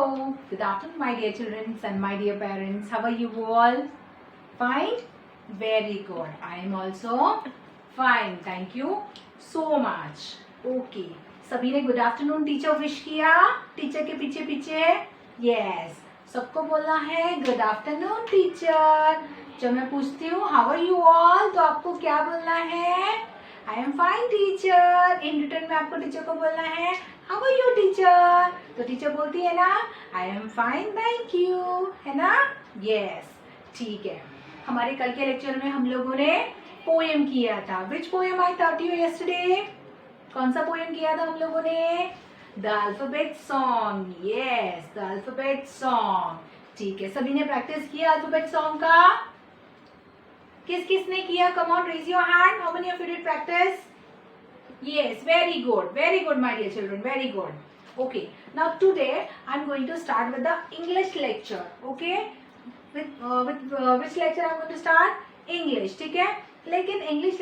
Hello, good afternoon my dear children and my dear parents. How are you all? Fine? Very good. I am also fine. Thank you so much. Okay. सभी ने good afternoon teacher wish किया teacher के पीछे पीछे? Yes. सबको बोलना है good afternoon teacher. जब मैं पूछती हूँ हाउ आर यू ऑल तो आपको क्या बोलना है? I am fine teacher. In return में आपको टीचर को बोलना है हाउ आर यू टीचर. तो टीचर बोलती है ना I am fine thank you, है ना? यस. ठीक है. हमारे कल के लेक्चर में हम लोगों ने पोएम किया था. Which poem I taught you yesterday? कौन सा पोएम किया था हम लोगों ने? The alphabet song. Yes, the alphabet song. ठीक है. सभी ने प्रैक्टिस किया अल्फाबेट सॉन्ग का? किस किस ने किया? Come on, raise your hand. How many of you did practice? Yes, very good, my dear children, very good. Okay, now today I am going to start with the English lecture. Okay, with which lecture I am going to start? English. ठीक है. लेकिन English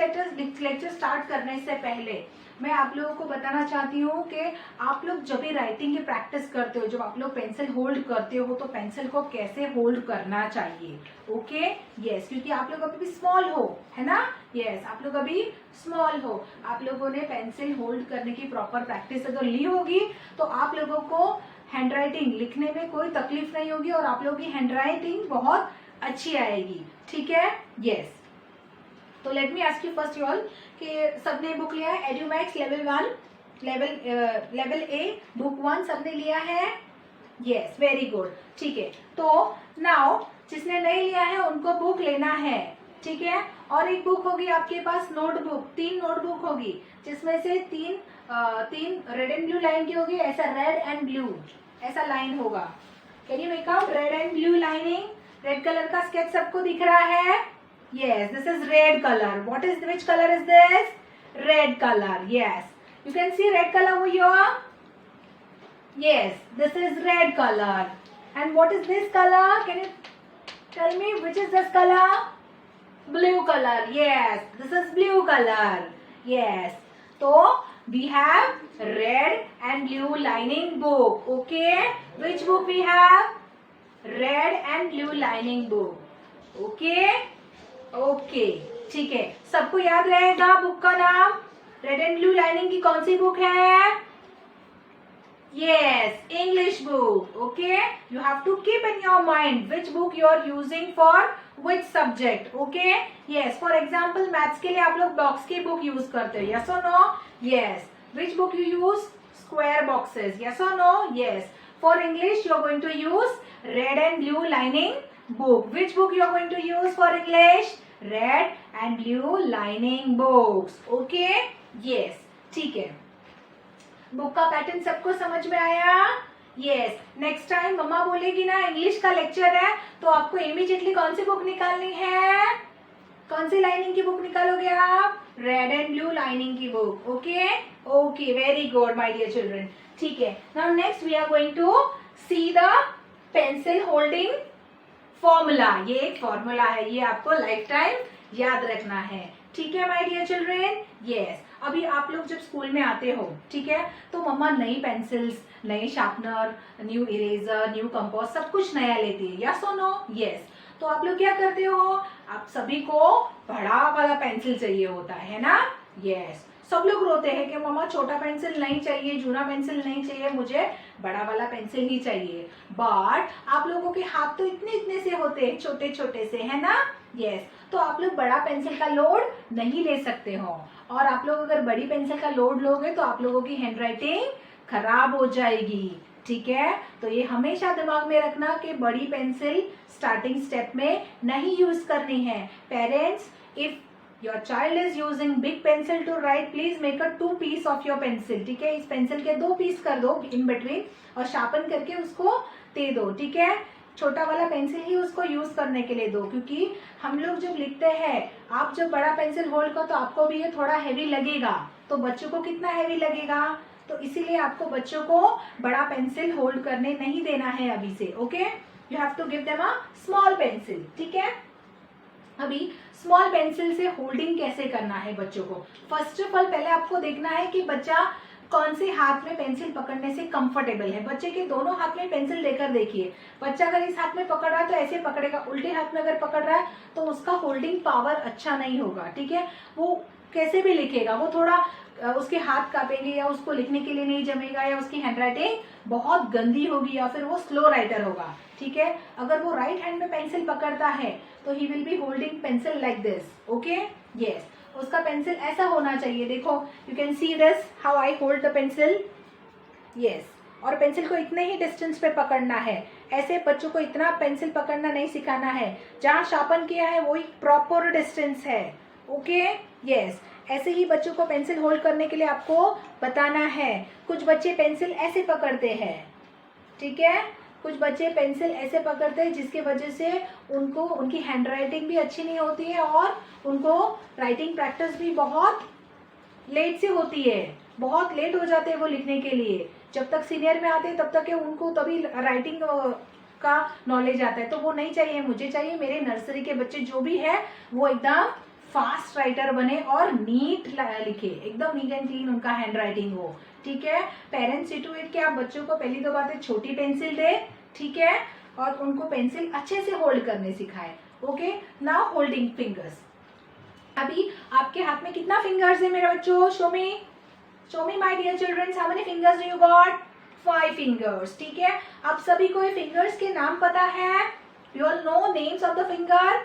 lecture start करने से पहले मैं आप लोगों को बताना चाहती हूँ कि आप लोग जब भी राइटिंग की प्रैक्टिस करते हो, जब आप लोग पेंसिल होल्ड करते हो तो पेंसिल को कैसे होल्ड करना चाहिए. ओके. यस, क्योंकि आप लोग अभी भी स्मॉल हो, है ना? यस, आप लोग अभी स्मॉल हो. आप लोगों ने पेंसिल होल्ड करने की प्रॉपर प्रैक्टिस अगर ली होगी तो आप लोगों को हैंड राइटिंग लिखने में कोई तकलीफ नहीं होगी और आप लोगों की हैंड राइटिंग बहुत अच्छी आएगी. ठीक है. यस. तो let me ask you first you all कि सबने बुक लिया है एड्यूमैक्स लेवल 1, लेवल ए बुक 1 सबने लिया है? Yes, very good. ठीक है. तो नाउ जिसने नहीं लिया है उनको बुक लेना है. ठीक है. और एक बुक होगी आपके पास नोटबुक. 3 नोटबुक होगी जिसमें से तीन रेड एंड ब्लू लाइन की होगी. ऐसा रेड एंड ब्लू ऐसा लाइन होगा. Can you make out red and blue lining? Red colour का स्केच सबको दिख रहा है? Yes, this is red color. Which color is this? Red color. Yes. You can see red color over here. Yes, this is red color. And what is this color? Can you tell me which is this color? Blue color. Yes, this is blue color. Yes. So we have red and blue lining book. Okay. Which book we have? Red and blue lining book. Okay. Okay. ठीक है. सबको याद रहेगा book का नाम? Red and blue lining की कौन सी बुक है? Yes, English book. Okay. You have to keep in your mind which book you are using for which subject. Okay. Yes, for example maths के लिए आप लोग बॉक्स की बुक यूज करते हो. यस और no? Yes. Which book you use? Square boxes. Yes और no? Yes. For English you are going to use red and blue lining book. Which book you are going to use for English? Red and blue lining books. Okay? Yes. ठीक है. Book का pattern सबको समझ में आया? Yes. Next time मम्मा बोलेगी ना English का लेक्चर है तो आपको इमीडिएटली कौन सी बुक निकालनी है? कौन सी लाइनिंग की बुक निकालोगे आप? रेड एंड ब्लू लाइनिंग की book. Okay. Okay, very good my dear children. ठीक है. Now next we are going to see the pencil holding formula. ये एक फॉर्मूला है, ये आपको लाइफ टाइम याद रखना है. ठीक है माय डियर चिल्ड्रन. यस. अभी आप लोग जब स्कूल में आते हो, ठीक है, तो मम्मा नई पेंसिल्स, नए sharpener, new eraser, new compass सब कुछ नया लेती है. यस और नो? यस. तो आप लोग क्या करते हो? आप सभी को बड़ा वाला पेंसिल चाहिए होता है ना? यस. सब लोग रोते हैं कि मम्मा छोटा पेंसिल नहीं चाहिए, जूना पेंसिल नहीं चाहिए, मुझे बड़ा वाला पेंसिल ही चाहिए. बट आप लोगों के हाथ तो इतने इतने से होते हैं, छोटे छोटे से, है ना? यस. तो आप लोग बड़ा पेंसिल का लोड नहीं ले सकते हो. और आप लोग अगर बड़ी पेंसिल का लोड लोगे तो आप लोगों की हैंड राइटिंग खराब हो जाएगी. ठीक है. तो ये हमेशा दिमाग में रखना कि बड़ी पेंसिल स्टार्टिंग स्टेप में नहीं यूज करनी है. Parents, if your child is using big pencil to write, please make a 2 piece of your pencil. ठीक है. इस पेंसिल के 2 पीस कर दो in between और शार्पन करके उसको दे दो. ठीक है. छोटा वाला पेंसिल ही उसको यूज करने के लिए दो, क्योंकि हम लोग जब लिखते हैं, आप जब बड़ा पेंसिल होल्ड करो तो आपको भी ये थोड़ा हैवी लगेगा. तो बच्चों को कितना हैवी लगेगा? तो इसीलिए आपको बच्चों को बड़ा पेंसिल होल्ड करने नहीं देना है अभी से. Okay. You have to give them a small pencil. ठीक है. अभी स्मॉल पेंसिल से होल्डिंग कैसे करना है बच्चों को. फर्स्ट ऑफ ऑल पहले आपको देखना है कि बच्चा कौन से हाथ में पेंसिल पकड़ने से कंफर्टेबल है। बच्चे के दोनों हाथ में पेंसिल लेकर देखिए। बच्चा अगर इस हाथ में पकड़ रहा है तो ऐसे पकड़ेगा, उल्टे हाथ में अगर पकड़ रहा है तो उसका होल्डिंग पावर अच्छा नहीं होगा, ठीक है। वो कैसे भी लिखेगा, वो थोड़ा उसके हाथ कांपेंगे या उसको लिखने के लिए नहीं जमेगा या उसकी हैंडराइटिंग बहुत गंदी होगी या फिर वो स्लो राइटर होगा, ठीक है। अगर वो राइट हैंड में पेंसिल पकड़ता है तो he will be holding pencil like this, okay, yes. उसका पेंसिल ऐसा होना चाहिए, देखो you can see this how I hold the pencil, yes. और पेंसिल को इतने ही डिस्टेंस पे पकड़ना है, ऐसे बच्चों को इतना पेंसिल पकड़ना नहीं सिखाना है। जहाँ शार्पन किया है वो एक प्रॉपर डिस्टेंस है, ओके, यस। ऐसे ही बच्चों को पेंसिल होल्ड करने के लिए आपको बताना है। कुछ बच्चे पेंसिल ऐसे पकड़ते हैं, ठीक है, कुछ बच्चे पेंसिल ऐसे पकड़ते हैं जिसके वजह से उनको उनकी हैंडराइटिंग भी अच्छी नहीं होती है और उनको राइटिंग प्रैक्टिस भी बहुत लेट से होती है, बहुत लेट हो जाते हैं वो लिखने के लिए। जब तक सीनियर में आते हैं तब तक के उनको तभी राइटिंग का नॉलेज आता है। तो वो नहीं चाहिए, मुझे चाहिए मेरे नर्सरी के बच्चे जो भी है वो एकदम फास्ट राइटर बने और नीट लिखे, एकदम नीट एंड क्लीन उनका हैंड राइटिंग हो, ठीक है। पेरेंट्स सी टू इट कि आप बच्चों को पहली तो बात है छोटी पेंसिल दे, ठीक है, और उनको पेंसिल अच्छे से होल्ड करने सिखाए, ओके। Now holding fingers. अभी आपके हाथ में कितना फिंगर्स है मेरे बच्चों, show me my dear children, how many fingers do you got, 5 fingers, ठीक है। आप सभी को ये फिंगर्स के नाम पता है, you all know names of the finger,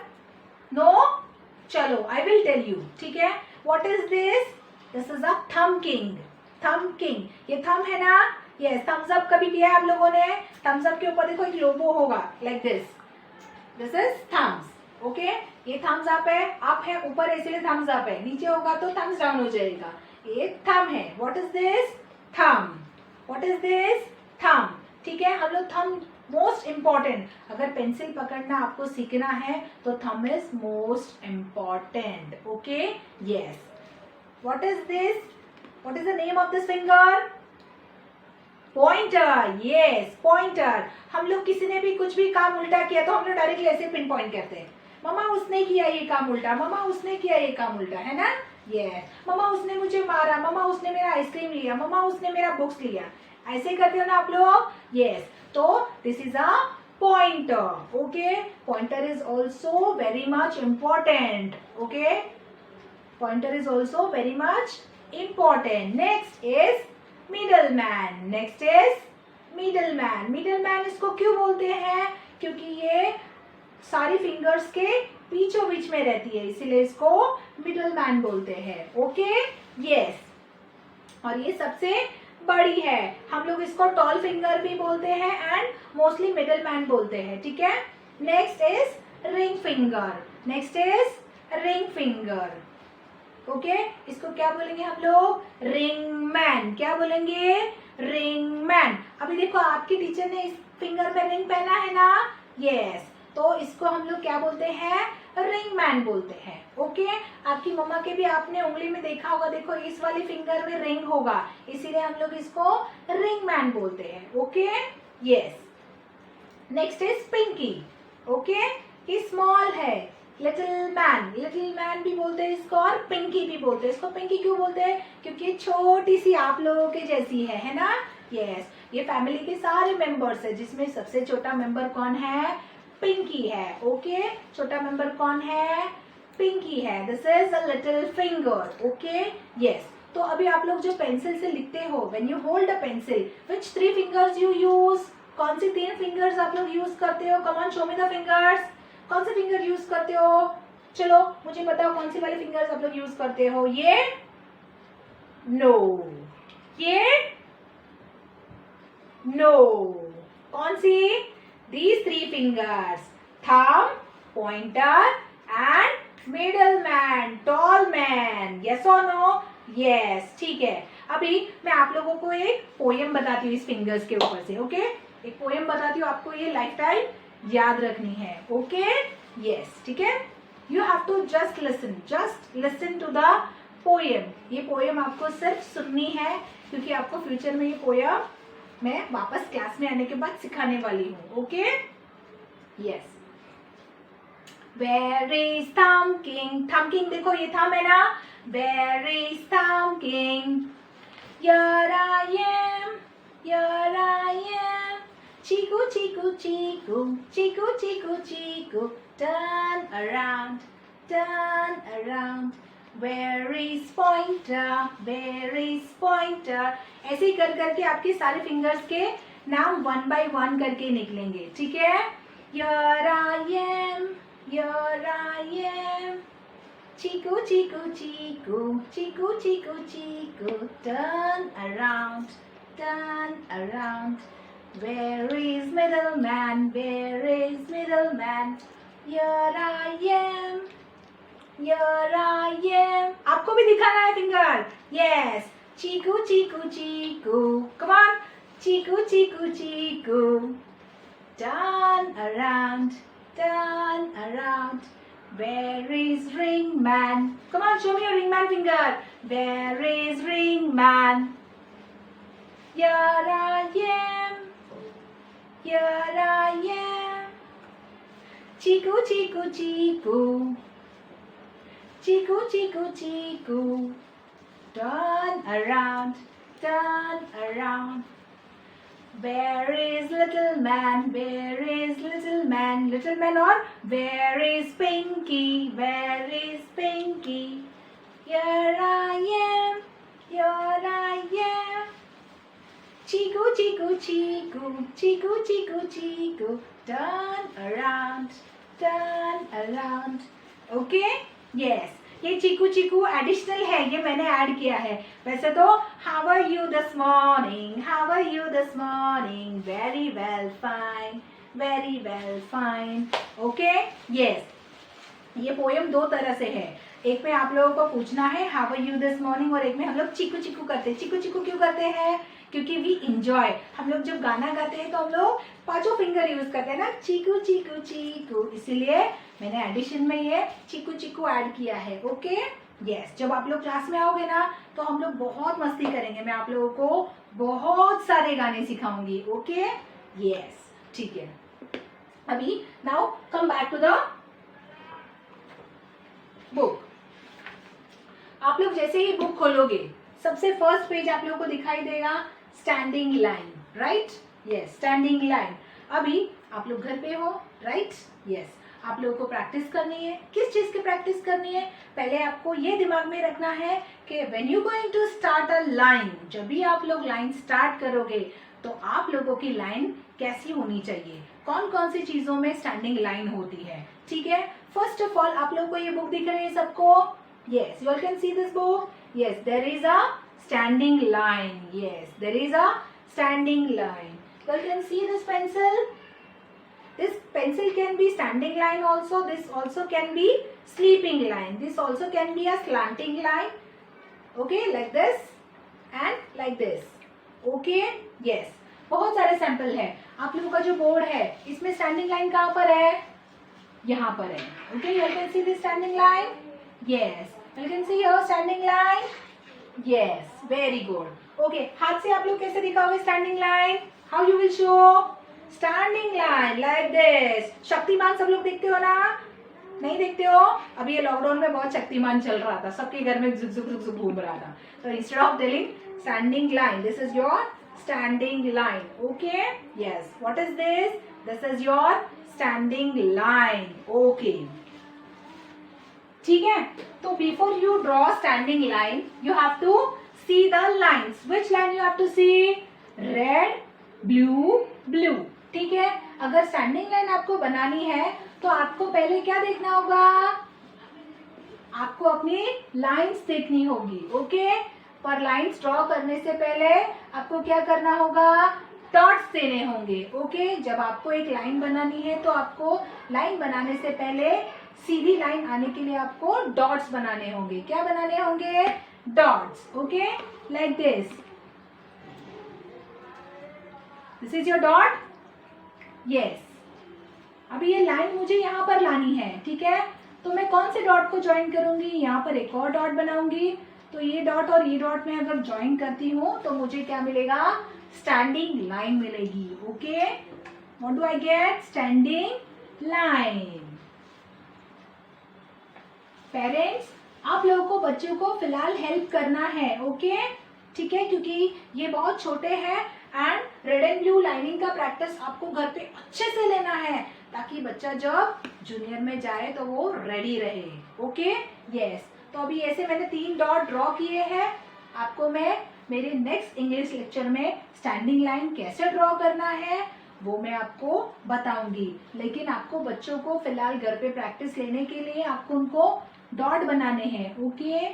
no, चलो आई विल टेल यू, ठीक है। What is this, this is a thumb king, thumb king, ये थंब है ना, यस। थम्स अप कभी किया है आप लोगों ने, थम्स अप के ऊपर देखो एक लोगो होगा like this, this is thumbs, okay. ये थम्स अप है ऊपर इसलिए थम्स अप है, नीचे होगा तो थम्स डाउन हो जाएगा। ये थंब है, what is this, thumb, what is this, thumb, ठीक है। हम लोग थंब मोस्ट इम्पॉर्टेंट, अगर पेंसिल पकड़ना आपको सीखना है तो thumb is most important, okay, yes. What is this, what is the name of this finger, pointer, yes, pointer. हम लोग किसी ने भी कुछ भी काम उल्टा किया तो हम लोग डायरेक्टली ऐसे पिन पॉइंट करते हैं, मम्मा उसने किया ये काम उल्टा, मम्मा उसने किया ये काम उल्टा, है ना, यस। मम्मा उसने मुझे मारा, मम्मा उसने मेरा आइसक्रीम लिया, मम्मा उसने मेरा बुक्स लिया, ऐसे करते हो ना आप लोग, यस। तो this is a pointer, okay. Pointer is also very much important, okay, pointer is also very much important. Next is middleman, next is middleman. Middleman इसको क्यों बोलते हैं, क्योंकि ये सारी फिंगर्स के बीचों बीच में रहती है, इसीलिए इसको मिडलमैन बोलते हैं, ओके, यस। और ये सबसे बड़ी है, हम लोग इसको टॉल फिंगर भी बोलते हैं एंड मोस्टली मिडलमैन बोलते हैं, ठीक है। Next is ring finger, next is ring finger, okay. इसको क्या बोलेंगे हम लोग, रिंग मैन, क्या बोलेंगे, रिंग मैन। अभी देखो आपकी टीचर ने इस फिंगर में रिंग पहना है ना, यस, तो इसको हम लोग क्या बोलते हैं, रिंग मैन बोलते हैं, ओके। आपकी मम्मा के भी आपने उंगली में देखा होगा, देखो इस वाली फिंगर में रिंग होगा, इसीलिए हम लोग इसको रिंग मैन बोलते हैं, okay, yes. Next is pinky, okay, ये स्मॉल है, लिटिल मैन भी बोलते हैं इसको और पिंकी भी बोलते हैं। इसको पिंकी क्यों बोलते हैं, क्योंकि ये छोटी सी आप लोगों के जैसी है ना, यस। ये फैमिली के सारे मेंबर्स है जिसमें सबसे छोटा मेंबर कौन है, पिंकी है, ओके। छोटा मेंबर कौन है, पिंकी है, this is a little finger, okay, yes. तो अभी आप लोग जो पेंसिल से लिखते हो, when you hold a pencil, which 3 fingers you use, कौन सी 3 फिंगर्स आप लोग यूज करते हो, come on show me the fingers, कौन से फिंगर यूज करते हो, चलो मुझे बताओ कौन सी वाली फिंगर्स आप लोग यूज करते हो, ये, नो, ये, नो, कौन सी, these 3 fingers, thumb, pointer and middle man, tall man, yes or no, yes, ठीक है। अभी मैं आप लोगों को एक पोएम बताती हूँ इस फिंगर्स के ऊपर से, ओके, एक पोएम बताती हूँ, आपको ये लाइफ टाइम याद रखनी है, ओके, यस, ठीक है। You have to just listen to the poem, ये पोएम आपको सिर्फ सुननी है क्योंकि आपको फ्यूचर में ये पोएम मैं वापस क्लास में आने के बाद सिखाने वाली हूँ, okay, yes. Where is thumb king, thumb king देखो ये थंब है ना, where is thumb king, Here I am, here I am. Chiku, chiku, chiku, chiku, chiku, chiku. Turn around, turn around. Where is pointer? Where is pointer? ऐसे ही कर करके आपके सारे fingers के नाम 1 by 1 करके निकलेंगे, ठीक है? Here I am, here I am. Chiku, chiku, chiku, chiku, chiku, chiku. Turn around, turn around. Where is middleman? Where is middleman? Here I am, here I am. आपको भी दिखाना है finger. Yes. Chiku, chiku, chiku. Come on. Chiku, chiku, chiku. Turn around, turn around. Where is ringman? Come on, show me your ringman finger. Where is ringman? Here I am, here I am. Chiku, chiku, chiku. Chiku, chiku, chiku. Turn around, turn around. Where is little man? Where is little man? Little man or where is Pinky? Where is Pinky? Here I am, here I am. Chiku, chiku, chiku, chiku, chiku, chiku. Turn around, turn around. Okay? Yes. ये चीकू चीकू additional है, ये मैंने add किया है. वैसे तो how are you this morning, how are you this morning. Very well fine, very well fine. Okay, yes. ये poem दो तरह से है. एक में आप लोगों को पूछना है how are you this morning, और एक में हम लोग चीकू चीकू करते हैं. चीकू चीकू क्यों करते हैं? क्योंकि वी इंजॉय. हम लोग जब गाना गाते हैं तो हम लोग पांचों फिंगर यूज करते हैं ना, चीकू चीकू चीकू. इसीलिए मैंने एडिशन में ये चीकू चीकू ऐड किया है. Okay, yes. जब आप लोग क्लास में आओगे ना तो हम लोग बहुत मस्ती करेंगे. मैं आप लोगों को बहुत सारे गाने सिखाऊंगी. ओके, यस, ठीक है. अभी now come back to the book. आप लोग जैसे ही बुक खोलोगे सबसे फर्स्ट पेज आप लोगों को दिखाई देगा standing line. Right, yes, standing line. अभी आप लोग घर पे हो, राइट, यस. आप लोगों को प्रैक्टिस करनी है. किस चीज की प्रैक्टिस करनी है? पहले आपको ये दिमाग में रखना है कि when you going to start a line, जब भी आप लोग लाइन स्टार्ट करोगे तो आप लोगों की लाइन कैसी होनी चाहिए, कौन कौन सी चीजों में स्टैंडिंग लाइन होती है. ठीक है. फर्स्ट ऑफ ऑल आप लोगों को ये बुक दिख रही है सबको? Yes, you all can see this book. Yes, there is a standing line. Yes, there is a standing line. You can see this pencil. This pencil can be standing line also. This also can be sleeping line. This also can be a slanting line. Okay, like this and like this. Okay, yes. बहुत सारे sample है. आप लोगों का जो board है इसमें standing line कहाँ पर है? यहाँ पर है. Okay, you can see this standing line. Yes. You can see your standing line. Yes, very good. Okay, हाथ से आप लोग कैसे दिखाओगे standing line? How you will show standing line like this. Shaktimaan सब लोग देखते हो ना? नहीं देखते हो? अभी ये लॉकडाउन में बहुत शक्तिमान चल रहा था, सबके घर में झुक झुक झुक घूम रहा था. तो instead of telling standing line, this is your standing line. Okay? Yes. What is this? This is your standing line. Okay. ठीक है. तो before you draw standing line you have to see the lines. Which line you have to see? Red, blue, blue. ठीक है. अगर standing line आपको बनानी है तो आपको पहले क्या देखना होगा? आपको अपनी लाइन्स देखनी होगी. ओके. पर लाइन्स ड्रॉ करने से पहले आपको क्या करना होगा? डॉट्स देने होंगे. ओके. जब आपको एक लाइन बनानी है तो आपको लाइन बनाने से पहले सीधी लाइन आने के लिए आपको डॉट्स बनाने होंगे. क्या बनाने होंगे? Dots. Okay, like this. This is your dot. Yes. अभी ये लाइन मुझे यहाँ पर लानी है. ठीक है. तो मैं कौन से डॉट को ज्वाइन करूंगी? यहाँ पर एक और डॉट बनाऊंगी. तो ये डॉट और ये डॉट में अगर ज्वाइन करती हूँ तो मुझे क्या मिलेगा? स्टैंडिंग लाइन मिलेगी. Okay. What do I get? Standing line. Parents, आप लोगों को बच्चों को फिलहाल हेल्प करना है. ओके, ठीक है, क्योंकि ये बहुत छोटे हैं and red and blue lining का प्रैक्टिस आपको घर पे अच्छे से लेना है ताकि बच्चा जब जूनियर में जाए तो वो रेडी रहे। Okay, yes. तो अभी ऐसे मैंने 3 डॉट ड्रॉ किए हैं। आपको मैं मेरे नेक्स्ट इंग्लिश लेक्चर में स्टैंडिंग लाइन कैसे ड्रॉ करना है वो मैं आपको बताऊंगी, लेकिन आपको बच्चों को फिलहाल घर पे प्रैक्टिस लेने के लिए आपको उनको डॉट बनाने हैं। ओके,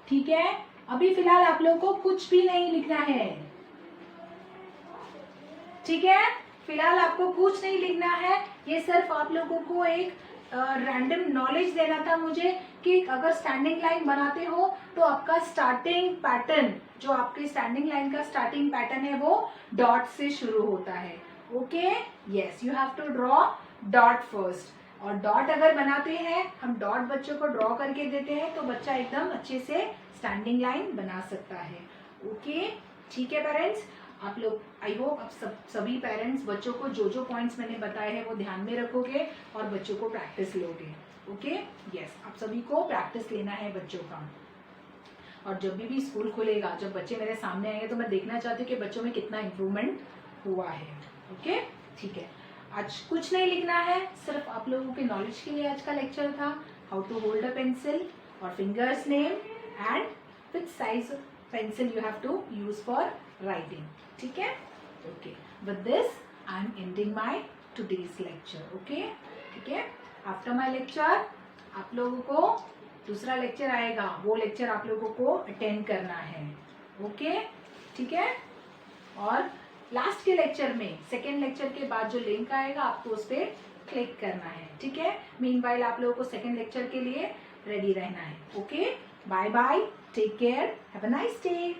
ठीक है। अभी फिलहाल आप लोगों को कुछ भी नहीं लिखना है, ठीक है। फिलहाल आपको कुछ नहीं लिखना है, ये सिर्फ आप लोगों को एक रैंडम नॉलेज देना था मुझे कि अगर स्टैंडिंग लाइन बनाते हो तो आपका स्टार्टिंग पैटर्न, जो आपके स्टैंडिंग लाइन का स्टार्टिंग पैटर्न है वो डॉट से शुरू होता है। Okay, yes, you have to draw dot first. और डॉट अगर बनाते हैं, हम डॉट बच्चों को ड्रॉ करके देते हैं तो बच्चा एकदम अच्छे से स्टैंडिंग लाइन बना सकता है। ओके, ठीक है पेरेंट्स, आप लोग आई होप आप सभी पेरेंट्स बच्चों को जो जो पॉइंट्स मैंने बताए हैं वो ध्यान में रखोगे और बच्चों को प्रैक्टिस लोगे। ओके, यस, आप सभी को प्रैक्टिस लेना है बच्चों का। और जब भी स्कूल खुलेगा, जब बच्चे मेरे सामने आएंगे तो मैं देखना चाहती हूँ कि बच्चों में कितना इम्प्रूवमेंट हुआ है। ओके, ठीक है। आज कुछ नहीं लिखना है, सिर्फ आप लोगों के नॉलेज के लिए आज का लेक्चर था। How to hold a pencil और fingers name and which size pencil you have to use for writing, ठीक है। Okay, with this I am ending my today's lecture. Okay, ठीक है। आफ्टर माय लेक्चर आप लोगों को दूसरा लेक्चर आएगा, वो लेक्चर आप लोगों को अटेंड करना है। ओके, ठीक है। और लास्ट के लेक्चर में, सेकेंड लेक्चर के बाद जो लिंक आएगा आपको उस पर क्लिक करना है, ठीक है। मीनवाइल आप लोगों को सेकेंड लेक्चर के लिए रेडी रहना है। Okay, bye bye, take care, have a nice day.